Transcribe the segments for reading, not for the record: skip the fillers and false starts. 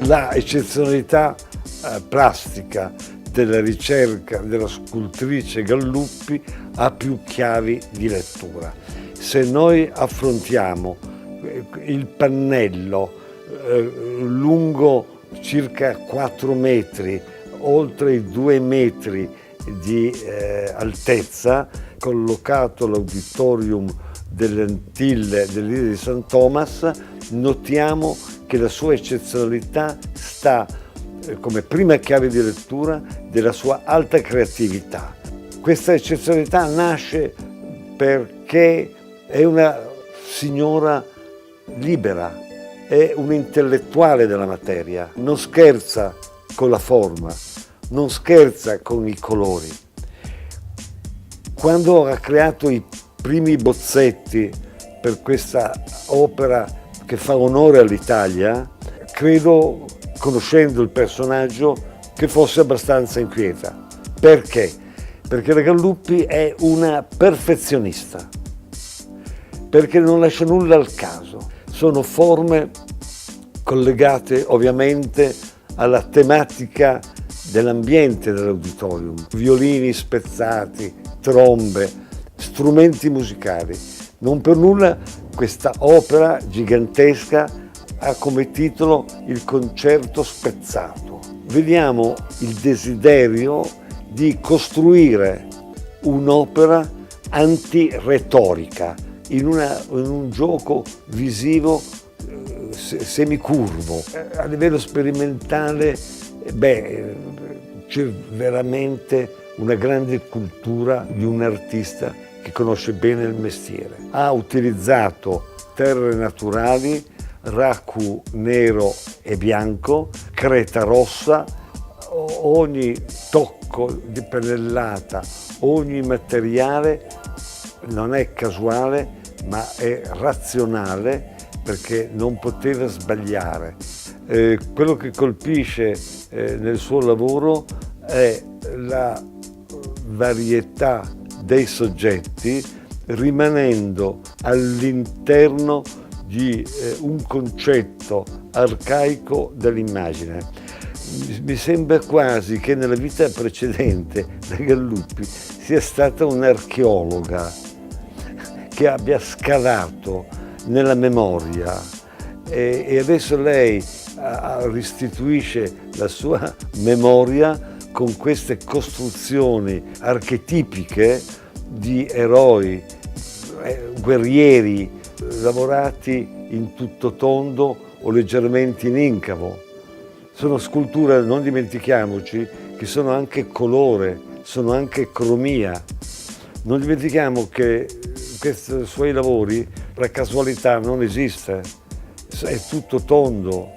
la eccezionalità plastica della ricerca della scultrice Galluppi ha più chiavi di lettura. Se noi affrontiamo il pannello lungo circa 4 metri, oltre i 2 metri di altezza, collocato all'auditorium delle Antille dell'Isola di St. Thomas, notiamo che la sua eccezionalità sta come prima chiave di lettura della sua alta creatività. Questa eccezionalità nasce perché è una signora libera, è un intellettuale della materia, non scherza con la forma, non scherza con i colori. Quando ha creato i primi bozzetti per questa opera che fa onore all'Italia, credo, conoscendo il personaggio, che fosse abbastanza inquieta. Perché? Perché la Galluppi è una perfezionista, perché non lascia nulla al caso. Sono forme collegate ovviamente alla tematica dell'ambiente dell'auditorium, violini spezzati, trombe, strumenti musicali. Non per nulla questa opera gigantesca ha come titolo Il concerto spezzato. Vediamo il desiderio di costruire un'opera antiretorica in un gioco visivo semicurvo. A livello sperimentale, c'è veramente una grande cultura di un artista che conosce bene il mestiere. Ha utilizzato terre naturali, raku nero e bianco, creta rossa, ogni tocco di pennellata, ogni materiale non è casuale ma è razionale, perché non poteva sbagliare. Quello che colpisce nel suo lavoro è la varietà dei soggetti, rimanendo all'interno di un concetto arcaico dell'immagine. Mi sembra quasi che nella vita precedente la Galluppi sia stata un'archeologa che abbia scavato nella memoria e adesso lei restituisce la sua memoria con queste costruzioni archetipiche di eroi, guerrieri, lavorati in tutto tondo o leggermente in incavo. Sono sculture, non dimentichiamoci, che sono anche colore, sono anche cromia. Non dimentichiamo che questi suoi lavori, la casualità non esiste, è tutto tondo,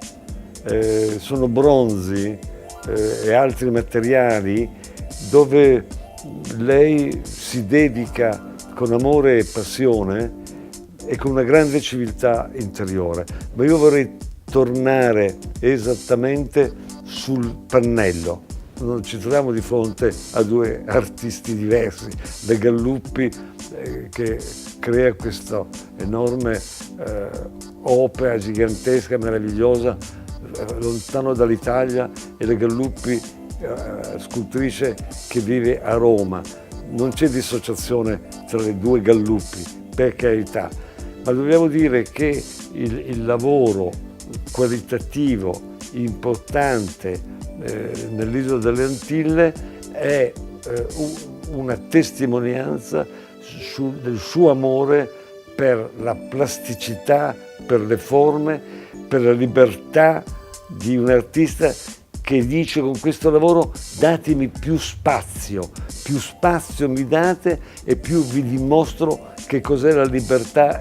sono bronzi e altri materiali dove lei si dedica con amore e passione e con una grande civiltà interiore. Ma io vorrei tornare esattamente sul pannello. Non ci troviamo di fronte a due artisti diversi. La Galluppi che crea questa enorme opera gigantesca, meravigliosa, lontano dall'Italia, e la Galluppi scultrice che vive a Roma. Non c'è dissociazione tra le due Galluppi, per carità, ma dobbiamo dire che il lavoro qualitativo importante nell'isola delle Antille è una testimonianza del suo amore per la plasticità, per le forme, per la libertà di un artista che dice con questo lavoro: datemi più spazio mi date e più vi dimostro che cos'è la libertà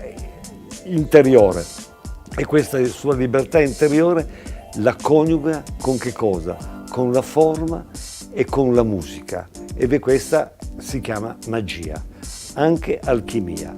interiore. E questa sua libertà interiore la coniuga con che cosa? Con la forma e con la musica. Ed è questa si chiama magia, anche alchimia.